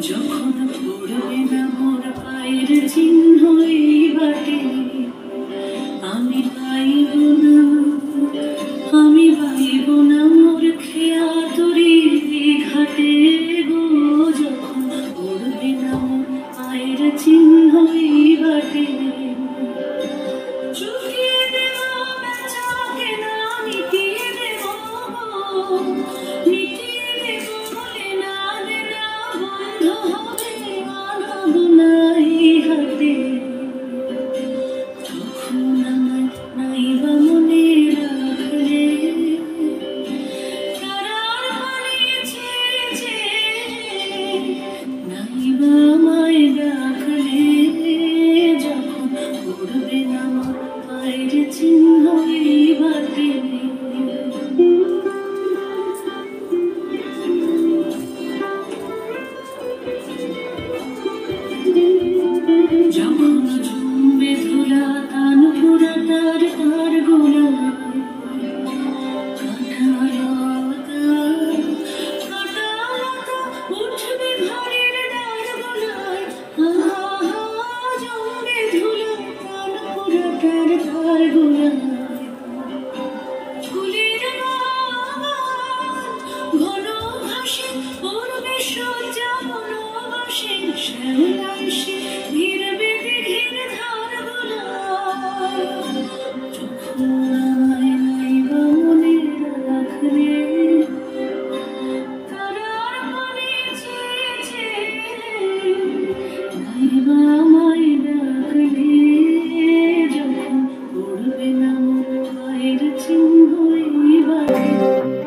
যখন পড়বে না মোর পায়ের চিহ্ন এই বাটে, আমি পাইব না, আমি পাইব না মোর খেয়া তরি ঘাটে গো। যখন পড়বে না মোর পায়ের চিহ্ন এই বাটে, চুকিয়ে দেব বেচাকে না, মিটিয়ে দেব মিটিয়ে দেব বলে না দেনা বন্ধ হবে, মানব না এই হাতে। তখন আমার নাইবা মনে রাখলে, তারার পানি চেয়ে চেয়ে নাইবা আমায় ডাকলে। যখন পড়বে না আমার পায়ের চিহ্ন এই বাটে, যখন জমবে ধুলা তান পুরা তার তার গোলায়, কাঁটালতা উঠবে ঘরের দ্বার গোলায়। জমবে ধুলা তান পুরা তার তার গোলায়, ফুলের বাগান ঘন ঘাসে পড়বে সজ্জা বনবাসে, শ্যাওলা এসে ভিড়বে দিঘির ধার গোলায়। যখন আমায় নাইবা মনে রাখলে, তারার পানি চেয়ে চেয়ে নাইবা আমায় ডাকলে। যখন পড়বে না মোর পায়ের চিহ্ন এই বাটে।